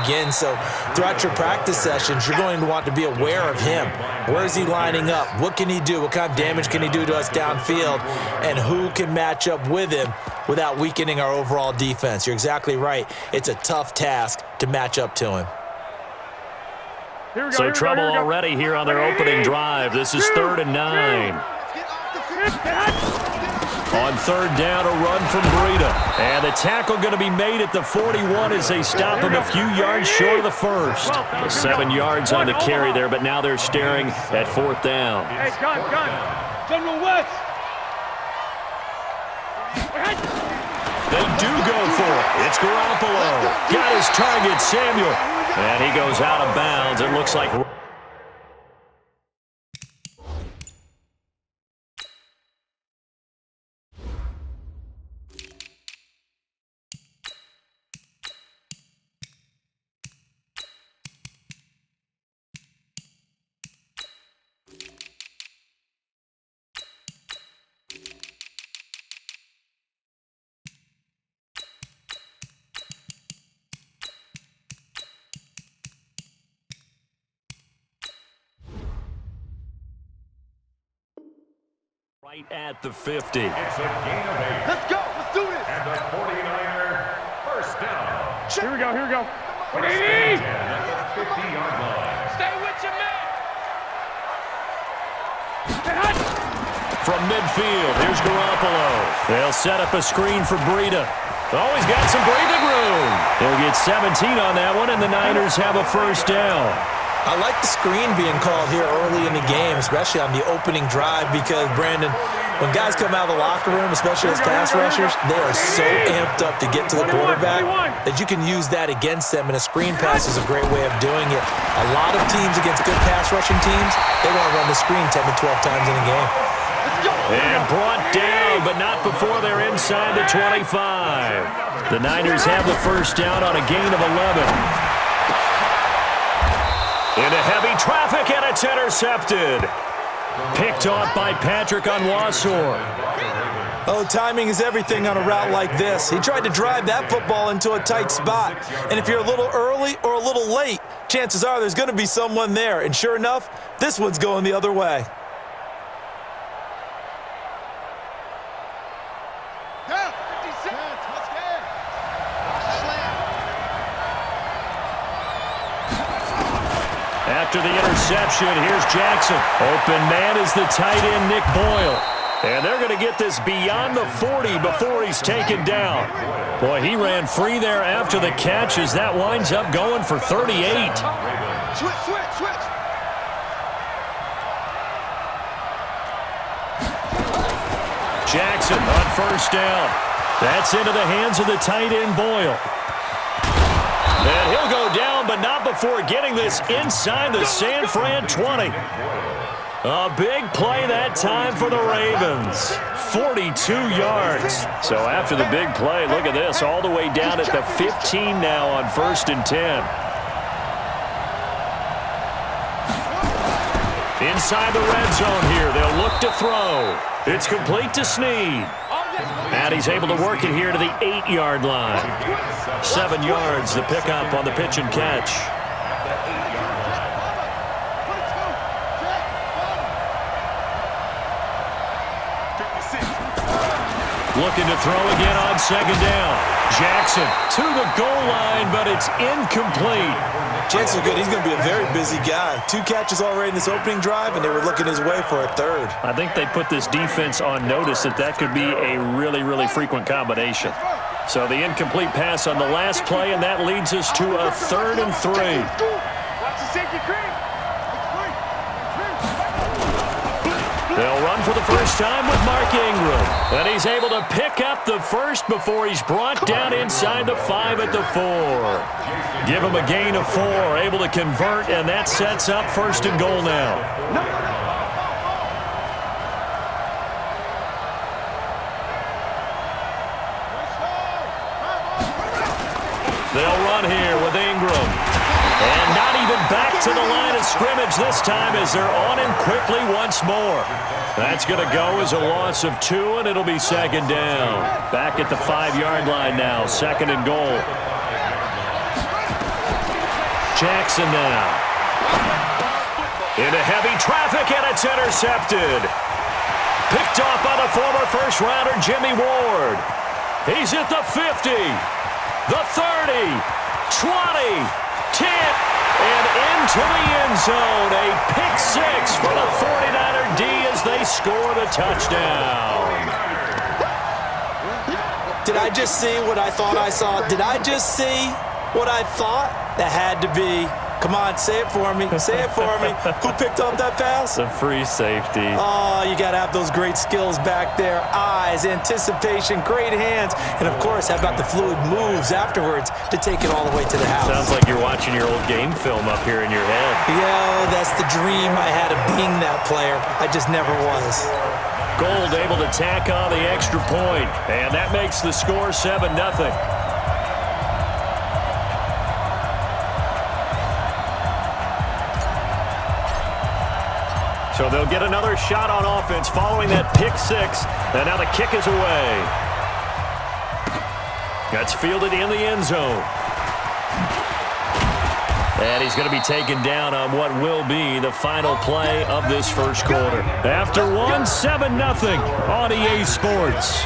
begin. So throughout your practice sessions, you're going to want to be aware of him. Where is he lining up? What can he do? What kind of damage can he do to us downfield? And who can match up with him without weakening our overall defense? You're exactly right. It's a tough task to match up to him. So trouble already here on their opening drive. This is 3rd and 9. On 3rd down, a run from Breida. And the tackle going to be made at the 41 as they stop him a few yards short of the first. 7 yards on the carry there, but now they're staring at 4th down. Hey, gun. General West. They do go for it. It's Garoppolo. Got his target, Samuel. And he goes out of bounds. It looks like... right at the 50. It's a gain of 8. Let's go. Let's do this. And the 49er, first down. Here we go. First and 10 at the 50-yard line. Stay with your man. From midfield, here's Garoppolo. They'll set up a screen for Breida. Oh, he's got some breathing room. He'll get 17 on that one, and the Niners have a first down. I like the screen being called here early in the game, especially on the opening drive, because, Brandon, when guys come out of the locker room, especially as pass rushers, they are so amped up to get to the quarterback that you can use that against them, and a screen pass is a great way of doing it. A lot of teams against good pass rushing teams, they want to run the screen 10 to 12 times in a game. And brought down, but not before they're inside the 25. The Niners have the first down on a gain of 11. Into heavy traffic, and it's intercepted. Picked off by Patrick Onwuasor. Oh, timing is everything on a route like this. He tried to drive that football into a tight spot. And if you're a little early or a little late, chances are there's going to be someone there. And sure enough, this one's going the other way. After the interception, here's Jackson. Open man is the tight end, Nick Boyle. And they're going to get this beyond the 40 before he's taken down. Boy, he ran free there after the catch as that winds up going for 38. Switch. Jackson on first down. That's into the hands of the tight end, Boyle. And he'll go down, but not before getting this inside the San Fran 20. A big play that time for the Ravens. 42 yards. So after the big play, look at this, all the way down at the 15 now on 1st and 10. Inside the red zone here, they'll look to throw. It's complete to Snead. And he's able to work it here to the 8-yard line. 7 yards, the pickup on the pitch and catch. Looking to throw again on 2nd down. Jackson to the goal line, but it's incomplete. Chances are good. He's going to be a very busy guy. 2 catches already in this opening drive, and they were looking his way for a 3rd. I think they put this defense on notice that could be a really, really frequent combination. So the incomplete pass on the last play, and that leads us to a 3rd and 3. Watch the safety cream. They'll run for the first time with Mark Ingram. And he's able to pick up the first before he's brought down inside the 5 at the 4. Give him a gain of 4, able to convert, and that sets up 1st and goal now. They'll run here with Ingram. And not even back to the line of scrimmage this time as they're on him quickly once more. That's going to go as a loss of 2, and it'll be 2nd down. Back at the 5-yard line now, 2nd and goal. Jackson now. Into heavy traffic, and it's intercepted. Picked off by the former first-rounder Jimmy Ward. He's at the 50, the 30, 20, 10, and into the end zone. A pick six for the 49er D as they score the touchdown. Did I just see what I thought I saw? Did I just see what I thought? That had to be. Come on, say it for me. Say it for me. Who picked up that pass? The free safety. Oh, you got to have those great skills back there. Eyes, anticipation, great hands, and, of course, how about the fluid moves afterwards to take it all the way to the house? Sounds like you're watching your old game film up here in your head. Yeah, that's the dream I had of being that player. I just never was. Gold able to tack on the extra point, and that makes the score 7-0. So they'll get another shot on offense following that pick six, and now the kick is away. That's fielded in the end zone. And he's going to be taken down on what will be the final play of this first quarter. After 7-0 on EA Sports.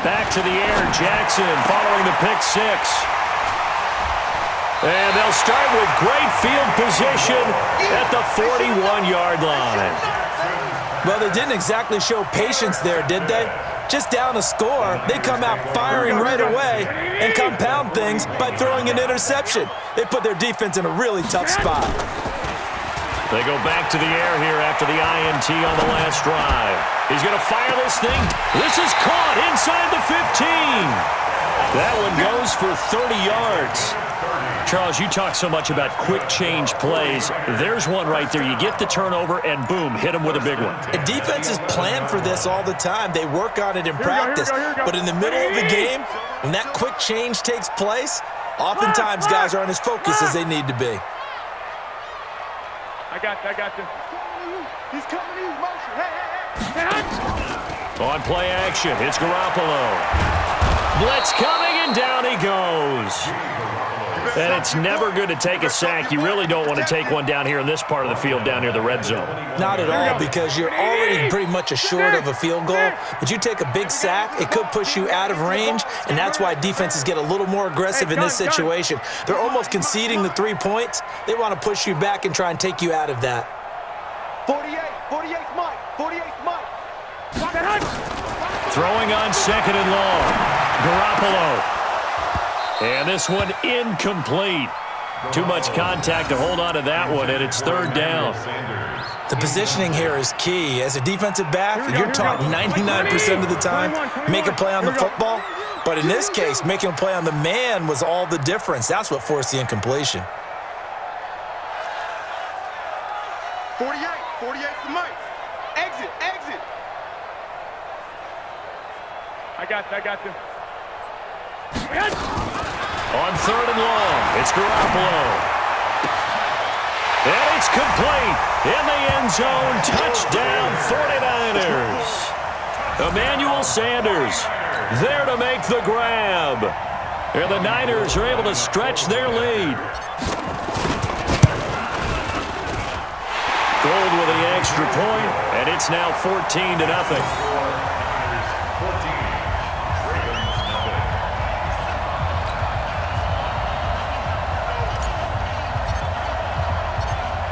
Back to the air, Jackson following the pick six. And they'll start with great field position at the 41-yard line. Well, they didn't exactly show patience there, did they? Just down a score, they come out firing right away and compound things by throwing an interception. They put their defense in a really tough spot. They go back to the air here after the INT on the last drive. He's going to fire this thing. This is caught inside the 15. That one goes for 30 yards. Charles, you talk so much about quick change plays. There's one right there. You get the turnover, and boom, hit him with a big one. And defenses plan for this all the time. They work on it in practice. But in the middle of the game, when that quick change takes place, oftentimes guys aren't as focused as they need to be. I got this. He's coming in motion. Hey. On play action, it's Garoppolo. Blitz coming, and down he goes. And it's never good to take a sack. You really don't want to take one down here in this part of the field, down near the red zone. Not at all, because you're already pretty much assured of a field goal. But you take a big sack, it could push you out of range, and that's why defenses get a little more aggressive in this situation. They're almost conceding the 3 points. They want to push you back and try and take you out of that. 48's Mike. 48's Mike. Throwing on second and long. Garoppolo. And this one incomplete. Too much contact to hold on to that one, and it's third down. The positioning here is key. As a defensive back, you're taught 99% of the time, make a play on the football. But in this case, making a play on the man was all the difference. That's what forced the incompletion. 48's the Mike. Exit. I got this. On third and long, it's Garoppolo. And it's complete. In the end zone, touchdown 49ers. Emmanuel Sanders there to make the grab. And the Niners are able to stretch their lead. Gold with the extra point, and it's now 14-0.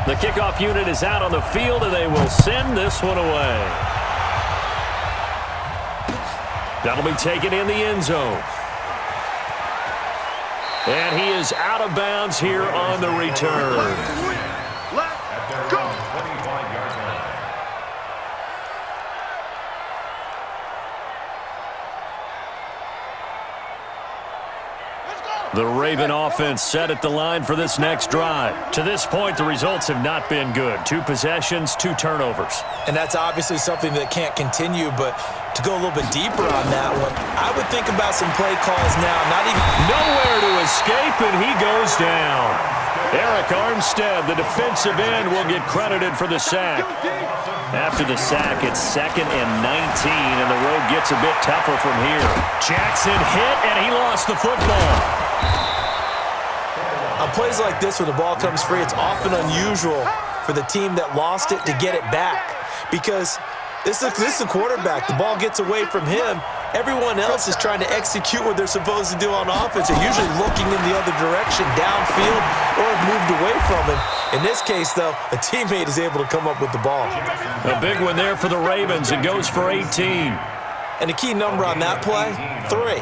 The kickoff unit is out on the field, and they will send this one away. That'll be taken in the end zone. And he is out of bounds here on the return. Let's go. The Raven offense set at the line for this next drive. To this point, the results have not been good. 2 possessions, 2 turnovers. And that's obviously something that can't continue, but to go a little bit deeper on that one, I would think about some play calls now. Not even nowhere to escape, and he goes down. Eric Armstead, the defensive end, will get credited for the sack. After the sack, it's 2nd and 19, and the road gets a bit tougher from here. Jackson hit, and he lost the football. On plays like this, when the ball comes free, it's often unusual for the team that lost it to get it back, because this is the quarterback. The ball gets away from him. Everyone else is trying to execute what they're supposed to do on offense. They're usually looking in the other direction, downfield, or have moved away from him. In this case, though, a teammate is able to come up with the ball. A big one there for the Ravens. It goes for 18. And the key number on that play, 3.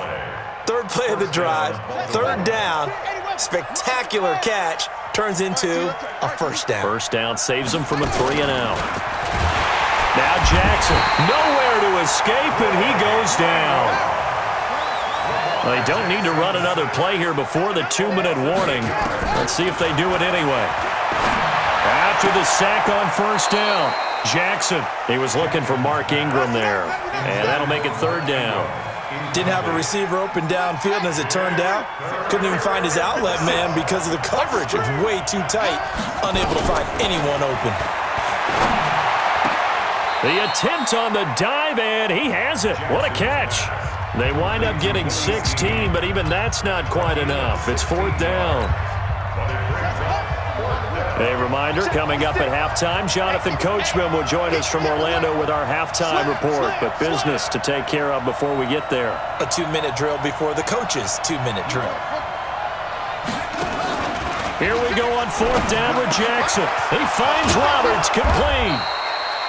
Third play of the drive, 3rd down, spectacular catch, turns into a first down. First down saves him from a 3-and-out. Now Jackson, nowhere to escape, and he goes down. They don't need to run another play here before the 2-minute warning. Let's see if they do it anyway. After the sack on first down, Jackson, he was looking for Mark Ingram there, and that'll make it 3rd down. Didn't have a receiver open downfield, and as it turned out, couldn't even find his outlet man because of the coverage. It was way too tight, unable to find anyone open. The attempt on the dive, and he has it. What a catch. They wind up getting 16, but even that's not quite enough. It's 4th down. A reminder, coming up at halftime, Jonathan Coachman will join us from Orlando with our halftime report, but business to take care of before we get there. A 2-minute drill before the coach's 2-minute drill. Here we go on 4th down with Jackson. He finds Roberts, complete.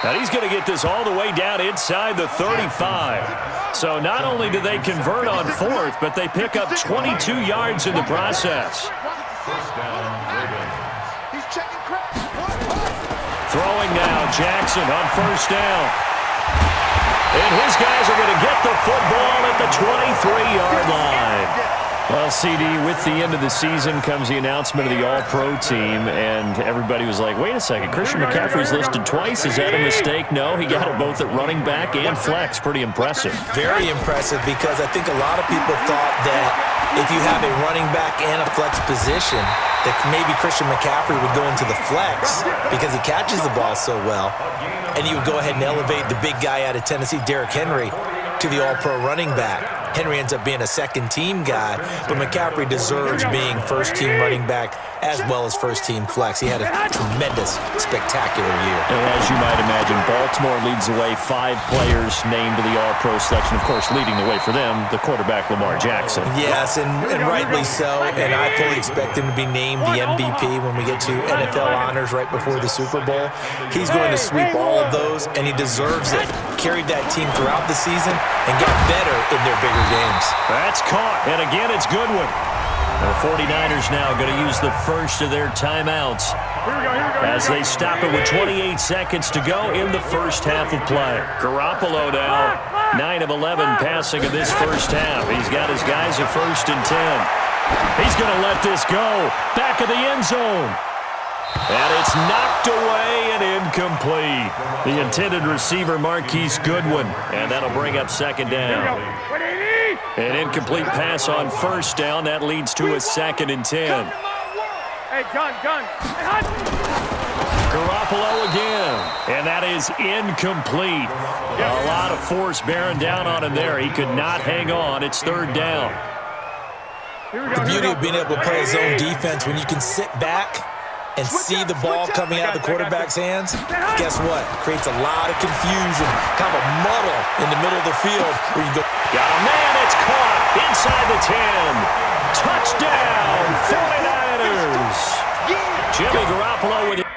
And he's going to get this all the way down inside the 35. So not only do they convert on 4th, but they pick up 22 yards in the process. Throwing now, Jackson on first down. And his guys are going to get the football at the 23-yard line. Well, CD, with the end of the season comes the announcement of the All-Pro team, and everybody was like, wait a second, Christian McCaffrey's listed twice. Is that a mistake? No, he got it both at running back and flex. Pretty impressive. Very impressive, because I think a lot of people thought that if you have a running back and a flex position, that maybe Christian McCaffrey would go into the flex because he catches the ball so well, and you would go ahead and elevate the big guy out of Tennessee, Derrick Henry, to the All-Pro running back. Henry ends up being a second-team guy, but McCaffrey deserves being first-team running back as well as first-team flex. He had a tremendous, spectacular year. And as you might imagine, Baltimore leads the way. 5 players named to the All-Pro selection. Of course, leading the way for them, the quarterback Lamar Jackson. Yes, and rightly so. And I fully expect him to be named the MVP when we get to NFL honors right before the Super Bowl. He's going to sweep all of those, and he deserves it. Carried that team throughout the season and got better in their bigger games. That's caught, and again, it's Goodwin. The 49ers now going to use the first of their timeouts as they stop it with 28 seconds to go in the first half of play. Garoppolo now, 9 of 11 passing in this first half. He's got his guys at 1st and 10. He's going to let this go. Back of the end zone. And it's knocked away and incomplete. The intended receiver, Marquise Goodwin. And that'll bring up 2nd down. An incomplete pass on first down. That leads to a 2nd and 10. Hey, gun. Garoppolo again. And that is incomplete. A lot of force bearing down on him there. He could not hang on. It's 3rd down. The beauty of being able to play a zone defense, when you can sit back and see the ball coming out of the quarterback's hands, guess what? Creates a lot of confusion, kind of a muddle in the middle of the field where you go. Got a man, it's caught inside the 10. Touchdown, 49ers. Jimmy Garoppolo with it.